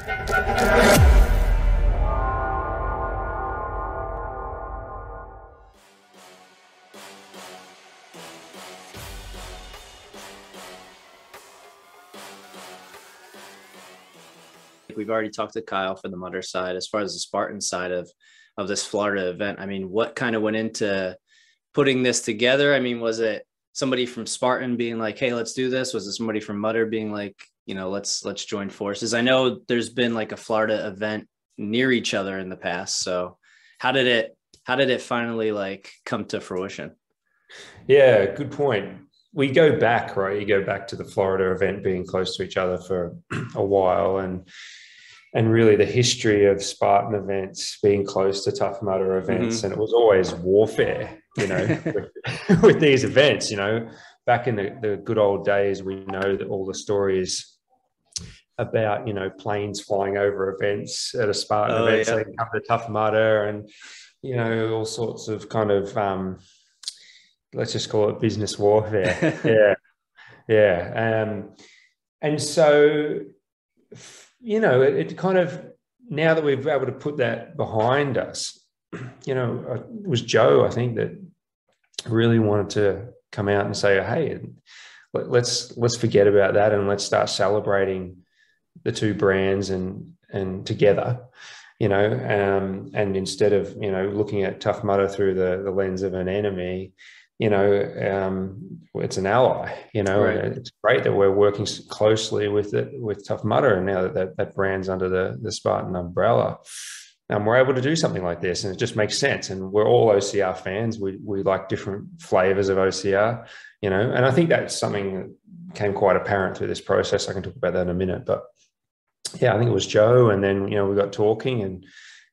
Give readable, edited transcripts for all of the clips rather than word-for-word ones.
We've already talked to Kyle for the Mudder side. As far as the Spartan side of this Florida event, I mean, what kind of went into putting this together? I mean, was it somebody from Spartan being like, hey, let's do this? Was it somebody from Mudder being like, you know, let's join forces? I know there's been like a Florida event near each other in the past. So how did it finally like come to fruition? Yeah, good point. We go back, right? You go back to the Florida event being close to each other for a while, and really the history of Spartan events being close to Tough Mudder events. And it was always warfare, you know, with these events, you know, back in the good old days. We know that all the stories about, you know, planes flying over events at a Spartan event, so they can come to Tough Mudder, and, you know, all sorts of kind of, let's just call it business warfare. Yeah. And so, you know, it kind of, now that we've been able to put that behind us, you know, it was Joe, I think, that really wanted to come out and say, hey, let's forget about that and let's start celebrating the two brands and together, you know, and instead of, you know, looking at Tough Mudder through the lens of an enemy, you know, it's an ally, you know, right. And it's great that we're working closely with Tough Mudder, and now that brand's under the Spartan umbrella, and we're able to do something like this, and it just makes sense. And we're all OCR fans. We like different flavors of OCR, you know, and I think that's something that became quite apparent through this process. I can talk about that in a minute, but yeah, I think it was Joe, and then, you know, we got talking,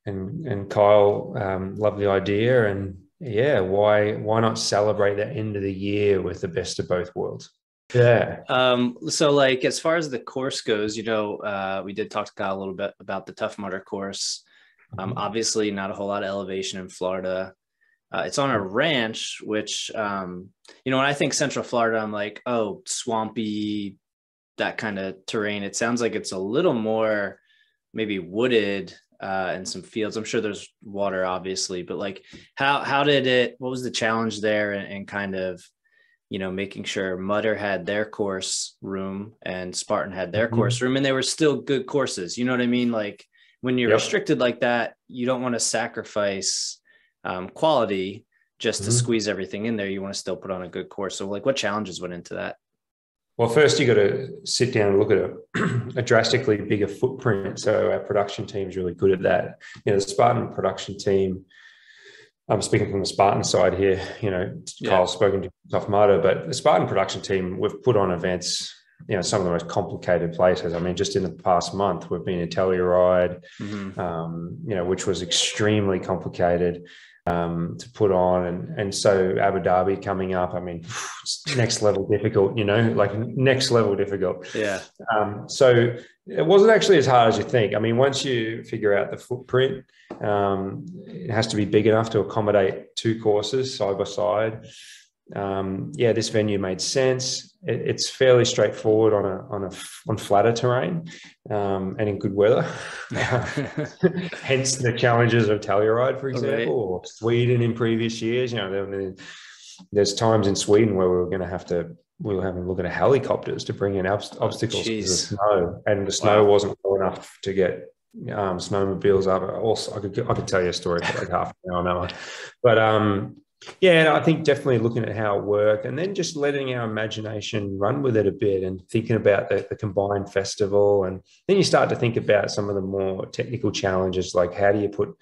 and Kyle loved the idea, and yeah, why not celebrate the end of the year with the best of both worlds? Yeah. So like, as far as the course goes, you know, we did talk to Kyle a little bit about the Tough Mudder course. Obviously not a whole lot of elevation in Florida. It's on a ranch, which, you know, when I think Central Florida, I'm like, oh, swampy, that kind of terrain. It sounds like it's a little more maybe wooded, and some fields. I'm sure there's water, obviously, but like, what was the challenge there, and kind of, you know, making sure Mudder had their course room and Spartan had their course room, and they were still good courses. You know what I mean? Like, when you're restricted like that, you don't want to sacrifice quality just to squeeze everything in there. You want to still put on a good course. So like, what challenges went into that? Well, first you got to sit down and look at a drastically bigger footprint. So our production team is really good at that. You know, the Spartan production team, I'm speaking from the Spartan side here, you know, Kyle's spoken to Tough Mudder, but the Spartan production team, we've put on events, you know, some of the most complicated places. I mean, just in the past month, we've been in Telluride, you know, which was extremely complicated to put on, and so Abu Dhabi coming up, I mean, it's next level difficult, you know, like next level difficult. So it wasn't actually as hard as you think. I mean, once you figure out the footprint, it has to be big enough to accommodate two courses side by side. This venue made sense. It's fairly straightforward on flatter terrain, and in good weather. Hence the challenges of Telluride, for example, or Sweden in previous years. You know, there's times in Sweden where we were having to look at helicopters to bring in obstacles to the snow, and the snow wasn't well enough to get snowmobiles up. Also, I could tell you a story for like half an hour, but yeah, I think definitely looking at how it worked, and then just letting our imagination run with it a bit, and thinking about the combined festival. And then you start to think about some of the more technical challenges, like how do you put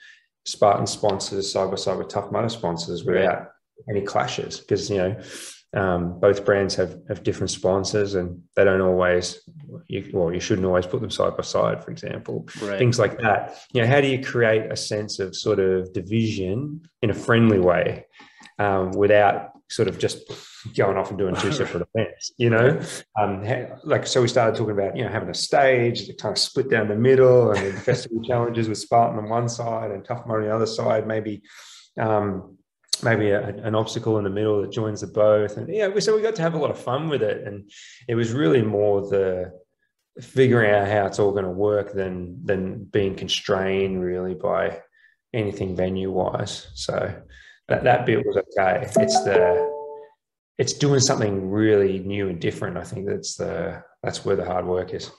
Spartan sponsors side by side with Tough Mudder sponsors without any clashes? Because, you know, both brands have different sponsors, and they don't always, you shouldn't always put them side by side, for example. Things like that. You know, how do you create a sense of sort of division in a friendly way, without sort of just going off and doing two separate events, you know? So we started talking about, you know, having a stage that kind of split down the middle, and then festival challenges with Spartan on one side and Tough Mudder on the other side, maybe an obstacle in the middle that joins the both. And yeah, so we got to have a lot of fun with it. And it was really more the figuring out how it's all going to work than being constrained really by anything venue wise. So that bit was okay. It's doing something really new and different. I think that's where the hard work is.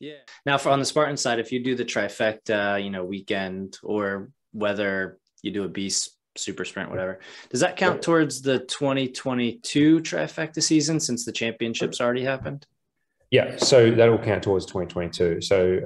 Yeah. Now, on the Spartan side, if you do the trifecta, weekend, or whether you do a beast super sprint, whatever, does that count towards the 2022 trifecta season since the championships already happened? Yeah, so that'll count towards 2022. So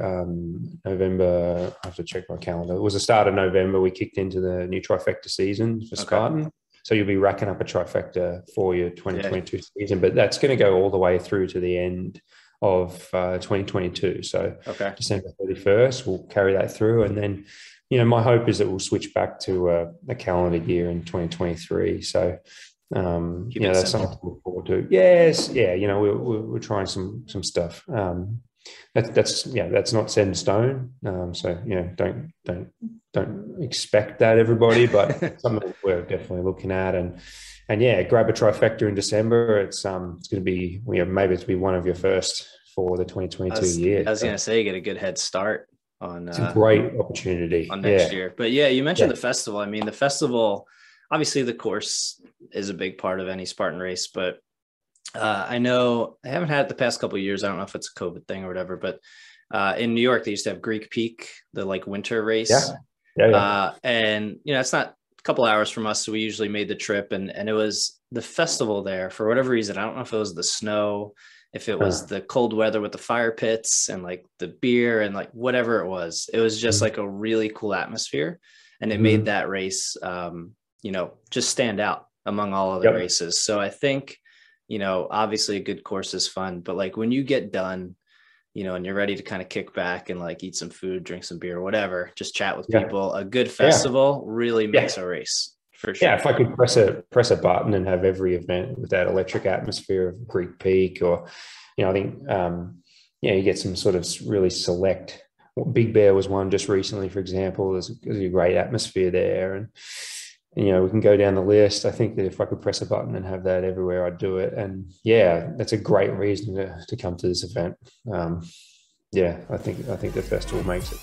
November, I have to check my calendar. It was the start of November. We kicked into the new trifecta season for Spartan. So you'll be racking up a trifecta for your 2022 season, but that's going to go all the way through to the end of 2022. So December 31st, we'll carry that through. And then, my hope is that we'll switch back to a calendar year in 2023. So, that's something to look forward to. Yes. Yeah. We're trying some stuff. That's not set in stone. So, don't expect that, everybody, but something we're definitely looking at. And grab a trifecta in December. It's going to be, maybe it's be one of your first for the 2022 year. I was going to say, get a good head start on. It's a great opportunity on next year. But you mentioned the festival. I mean, the festival, obviously the course is a big part of any Spartan race, but I know I haven't had it the past couple of years. I don't know if it's a COVID thing or whatever, but in New York, they used to have Greek Peak, the winter race. And it's not a couple hours from us. So we usually made the trip and it was the festival there for whatever reason. I don't know if it was the snow, if it was the cold weather with the fire pits and the beer and whatever it was just a really cool atmosphere. And it made that race, just stand out among all other races. So I think, obviously a good course is fun, but when you get done, and you're ready to kind of kick back and eat some food, drink some beer, whatever, just chat with people, a good festival really makes a race for sure. Yeah. If I could press a button and have every event with that electric atmosphere of Greek Peak, or, I think, you get some sort of really select. Big Bear was one just recently, for example. There's a great atmosphere there. And, we can go down the list. I think that if I could press a button and have that everywhere, I'd do it. And that's a great reason to come to this event. I think the festival makes it.